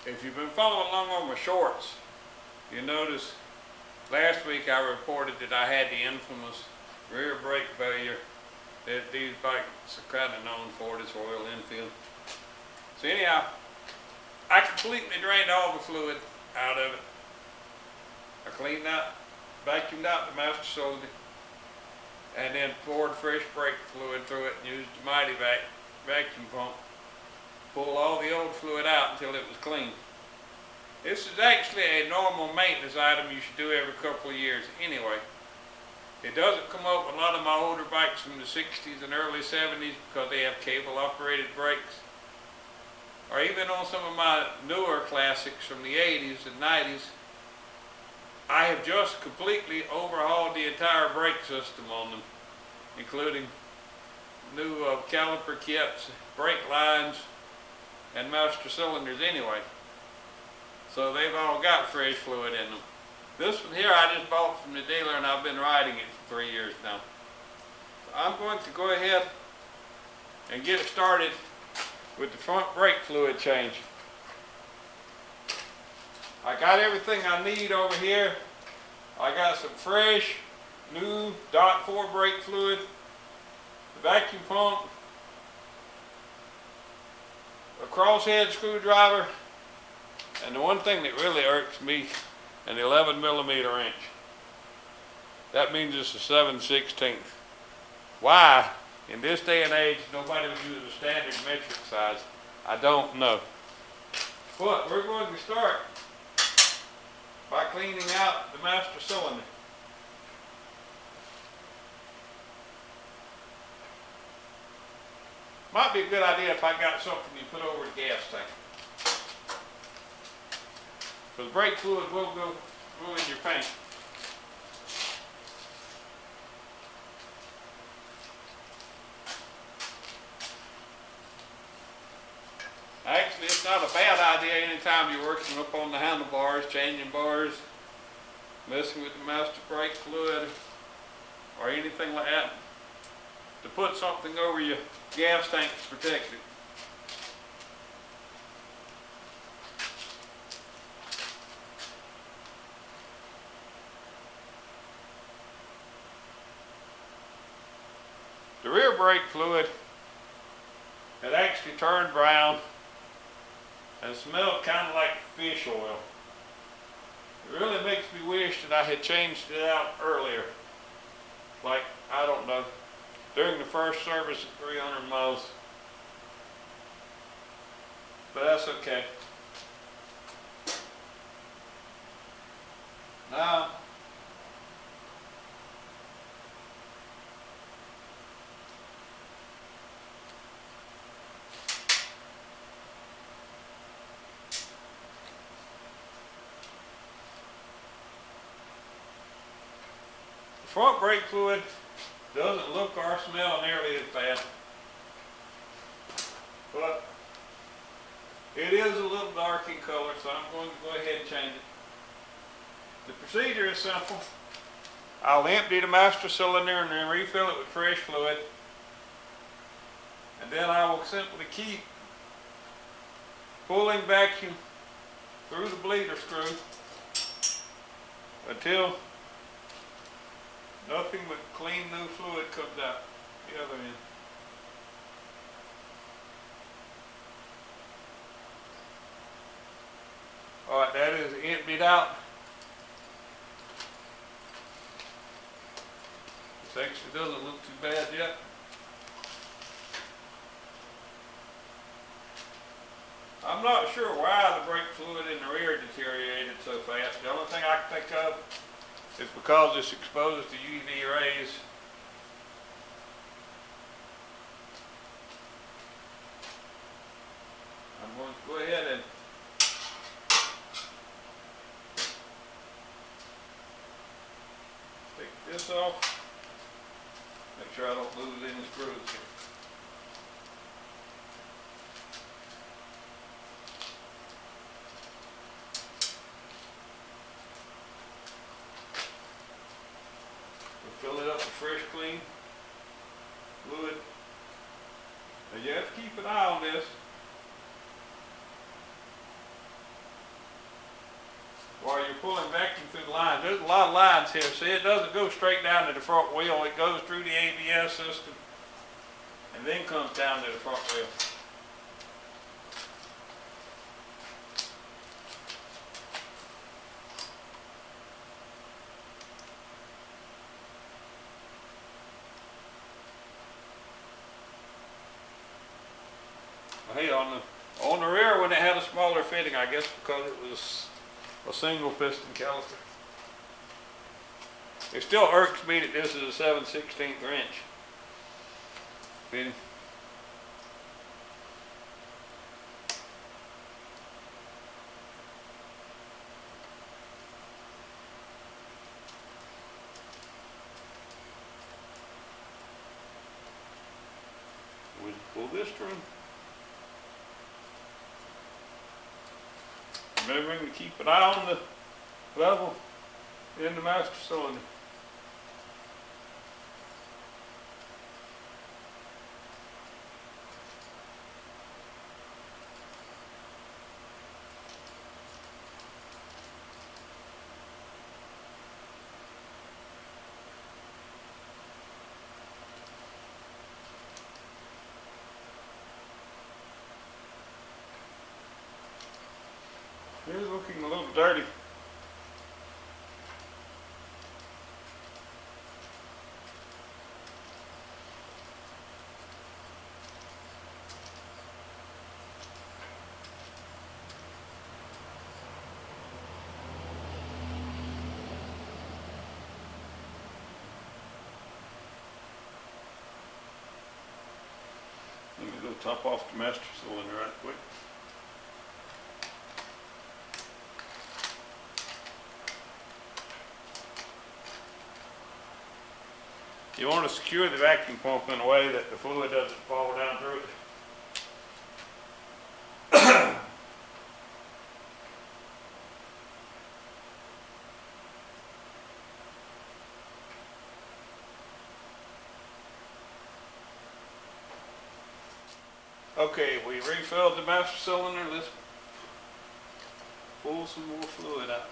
If you've been following along on my shorts, you notice last week I reported that I had the infamous rear brake failure that these bikes are kind of known for, this Royal Enfield. So anyhow, I completely drained all the fluid out of it. I cleaned out, vacuumed out the master cylinder, and then poured fresh brake fluid through it and used the Mighty Vac vacuum pump. Pull all the old fluid out until it was clean. This is actually a normal maintenance item you should do every couple of years anyway. It doesn't come up with a lot of my older bikes from the 60s and early 70s because they have cable operated brakes. Or even on some of my newer classics from the 80s and 90s, I have just completely overhauled the entire brake system on them, including new caliper kits, brake lines, and master cylinders anyway. So they've all got fresh fluid in them. This one here I just bought from the dealer and I've been riding it for 3 years now. So I'm going to go ahead and get it started with the front brake fluid change. I got everything I need over here. I got some fresh, new DOT 4 brake fluid, the vacuum pump, a crosshead screwdriver, and the one thing that really irks me, an 11mm wrench. That means it's a 7/16. Why, in this day and age, nobody would use a standard metric size? I don't know. But we're going to start by cleaning out the master cylinder. Might be a good idea if I got something you put over the gas tank. Because brake fluid will go ruin your paint. Actually, it's not a bad idea anytime you're working up on the handlebars, changing bars, messing with the master brake fluid, or anything like that, to put something over your gas tank to protect it. The rear brake fluid had actually turned brown and smelled kind of like fish oil. It really makes me wish that I had changed it out earlier. Like, I don't know, during the first service at 300 miles. But that's okay. Now, the front brake fluid doesn't look or smell nearly as bad, but it is a little dark in color, so I'm going to go ahead and change it. The procedure is simple. I'll empty the master cylinder and then refill it with fresh fluid, and then I will simply keep pulling vacuum through the bleeder screw until nothing but clean new fluid comes out the other end. Alright, that is emptied out. This actually doesn't look too bad yet. I'm not sure why the brake fluid in the rear deteriorated so fast. The only thing I can think of is because it's exposed to UV rays. I'm going to go ahead and take this off. Make sure I don't lose any screws here. Fill it up with fresh, clean fluid. Now you have to keep an eye on this. while you're pulling vacuum through the lines, there's a lot of lines here. See, it doesn't go straight down to the front wheel. It goes through the ABS system and then comes down to the front wheel. Hey, on the rear when it had a smaller fitting, I guess because it was a single piston caliper. It still irks me that this is a 7/16 inch fitting. We pull this string. Remembering to keep an eye on the level in the master cylinder. It is looking a little dirty. Let me go top off the master cylinder right quick. You want to secure the vacuum pump in a way that the fluid doesn't fall down through it. Okay, we refilled the master cylinder. Let's pull some more fluid out.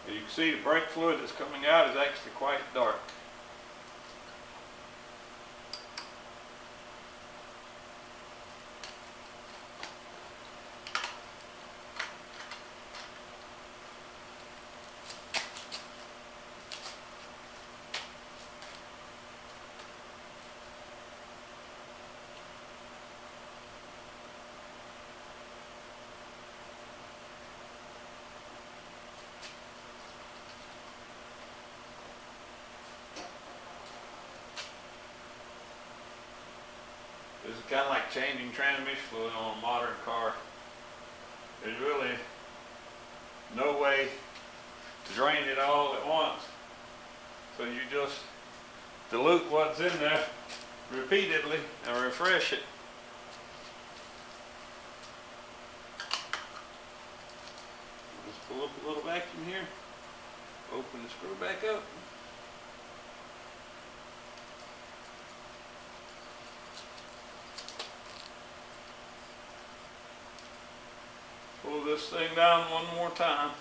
You can see the brake fluid that's coming out is actually quite dark. This is kind of like changing transmission fluid on a modern car. There's really no way to drain it all at once. So you just dilute what's in there repeatedly and refresh it. Just pull up a little vacuum here, open the screw back up. Pull this thing down one more time.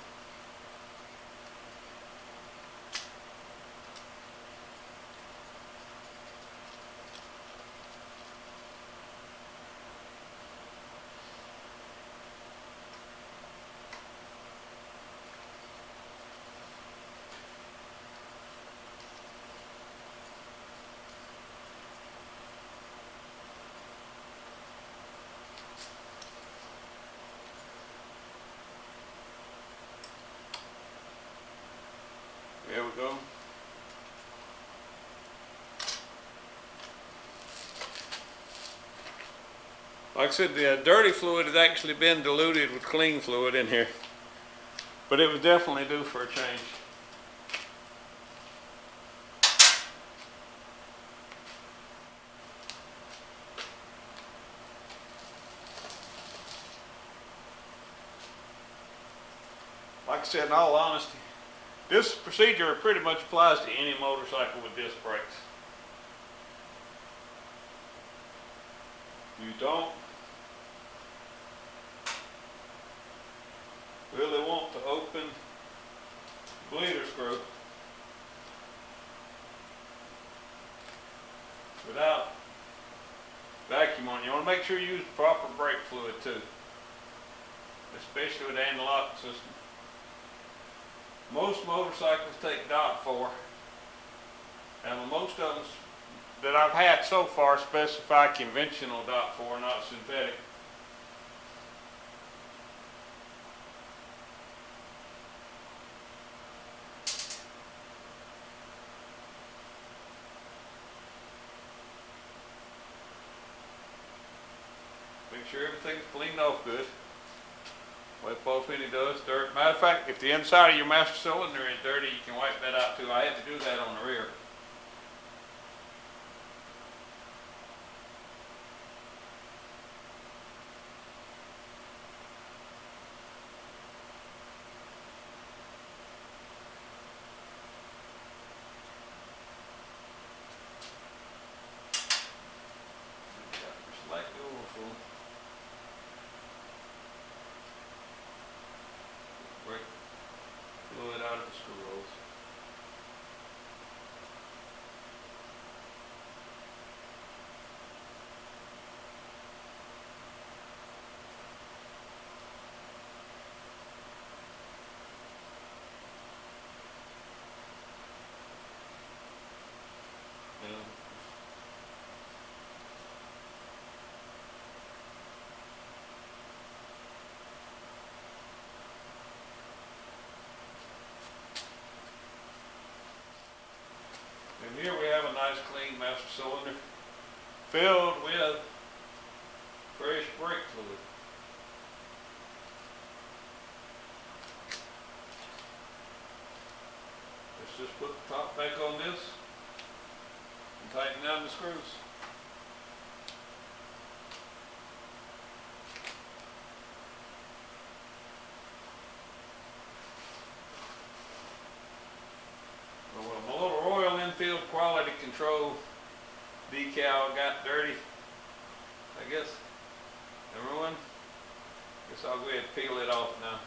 we go. Like I said, the dirty fluid has actually been diluted with clean fluid in here, but it was definitely due for a change. Like I said, in all honesty, this procedure pretty much applies to any motorcycle with disc brakes. You don't really want to open the bleeder screw without vacuum on. You want to make sure you use proper brake fluid too, especially with the anti-lock system. Most motorcycles take DOT4, and most of them that I've had so far specify conventional DOT4, not synthetic. Make sure everything's cleaned off good. Wipe off any dust, dirt. Matter of fact, if the inside of your master cylinder is dirty, you can wipe that out too. I had to do that on the rear. Slightly overfull. Brake fluid out of the screw rolls. And here we have a nice clean master cylinder filled with fresh brake fluid. Let's just put the top back on this and tighten down the screws. Well, my little Royal Enfield quality control decal got dirty, I guess, and ruined. Guess I'll go ahead and peel it off now.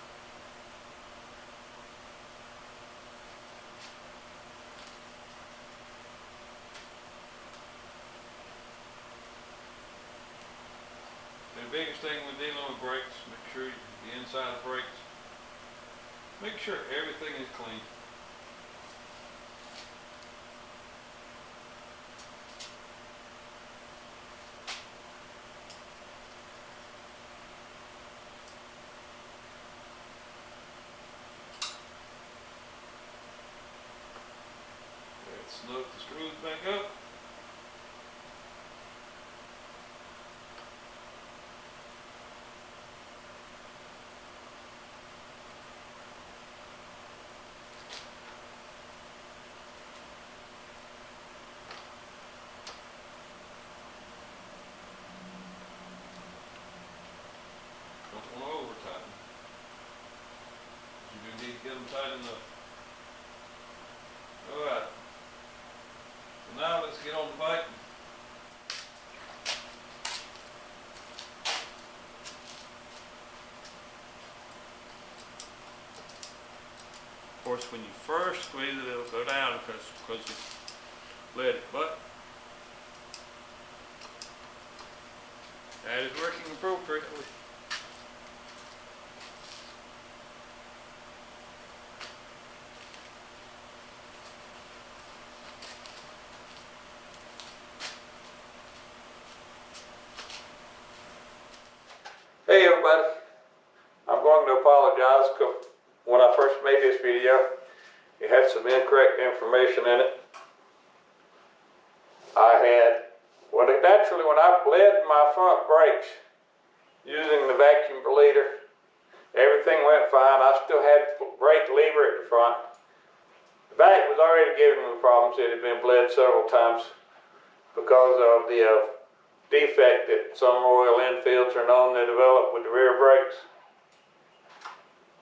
The biggest thing when dealing with brakes, make sure the inside of brakes, make sure everything is clean. Let's snug the screws back up. Don't want to over tighten. You do need to get them tight enough. Alright. So now let's get on the bike. Of course, when you first squeeze it, it'll go down because you let it, but that is working appropriately. Hey everybody, I'm going to apologize because when I first made this video, it had some incorrect information in it. Naturally, when I bled my front brakes using the vacuum bleeder, everything went fine. I still had the brake lever at the front. The back was already giving me problems. It had been bled several times because of the defect that some Royal Enfields are known to develop with the rear brakes.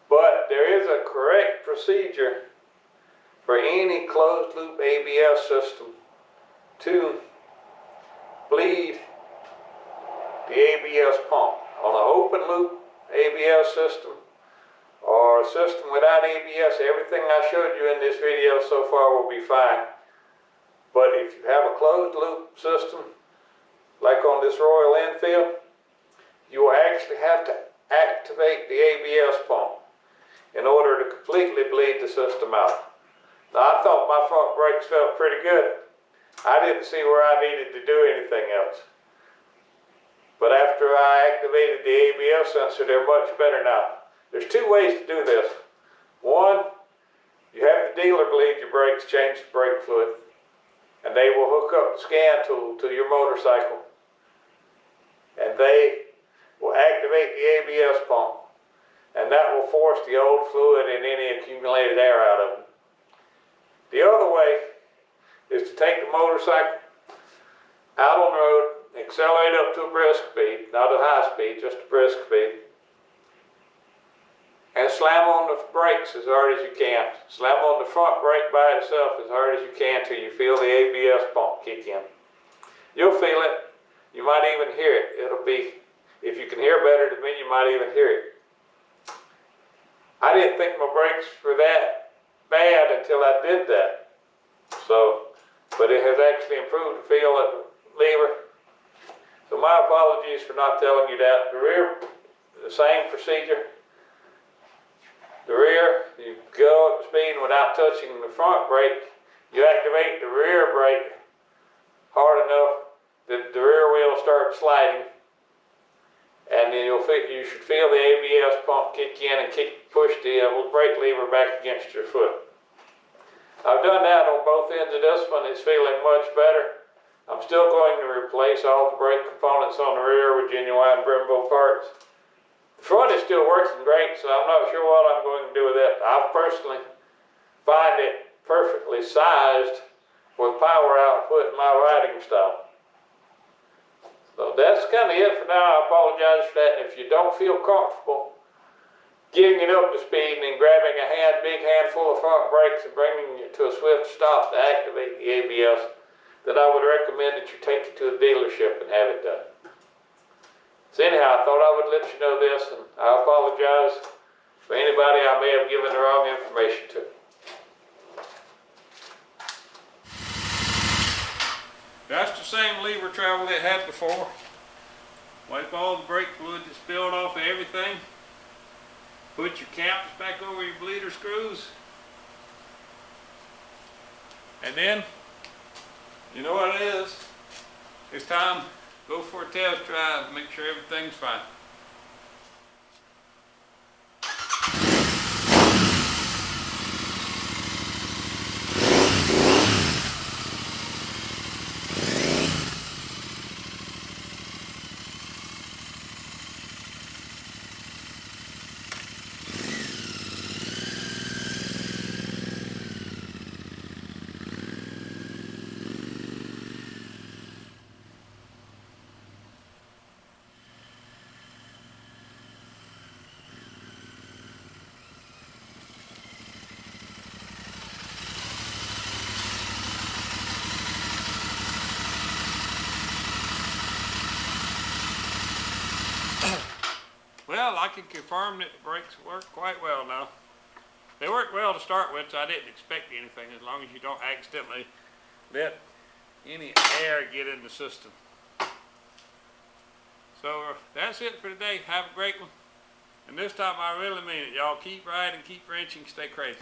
But there is a correct procedure for any closed loop ABS system to bleed the ABS pump. On an open loop ABS system or a system without ABS, everything I showed you in this video so far will be fine. But if you have a closed loop system, like on this Royal Enfield, you will actually have to activate the ABS pump in order to completely bleed the system out. Now, I thought my front brakes felt pretty good. I didn't see where I needed to do anything else. But after I activated the ABS sensor, they're much better now. There's two ways to do this. One, you have the dealer bleed your brakes, change the brake fluid, and they will hook up the scan tool to your motorcycle, and they will activate the ABS pump, and that will force the old fluid and any accumulated air out of it. The other way is to take the motorcycle out on the road, accelerate up to a brisk speed, not a high speed, just a brisk speed, and slam on the brakes as hard as you can. Slam on the front brake by itself as hard as you can till you feel the ABS pump kick in. You'll feel it. You might even hear it. It'll be, if you can hear better than me, you might even hear it. I didn't think my brakes were that bad until I did that. But it has actually improved the feel of the lever. So my apologies for not telling you that. The rear, the same procedure. The rear, you go up the speed without touching the front brake. You activate the rear brake hard enough that the rear wheel starts sliding. And then you should feel the ABS pump kick in and push the brake lever back against your foot. I've done that on both ends of this one. It's feeling much better. I'm still going to replace all the brake components on the rear with genuine Brembo parts. The front is still working great, so I'm not sure what I'm going to do with it. I personally find it perfectly sized for the power output in my riding style. So that's kind of it for now. I apologize for that. If you don't feel comfortable getting it up to speed and then grabbing a big handful of front brakes and bringing it to a swift stop to activate the ABS, then I would recommend that you take it to a dealership and have it done. So anyhow, I thought I would let you know this, and I apologize for anybody I may have given the wrong information to. That's the same lever travel it had before. Wipe all the brake fluid that spilled off of everything. Put your caps back over your bleeder screws. And then, you know what it is? It's time to go for a test drive, make sure everything's fine. Well, I can confirm that the brakes work quite well now. They worked well to start with, so I didn't expect anything as long as you don't accidentally let any air get in the system. So that's it for today. Have a great one. And this time I really mean it. Y'all keep riding, keep wrenching, stay crazy.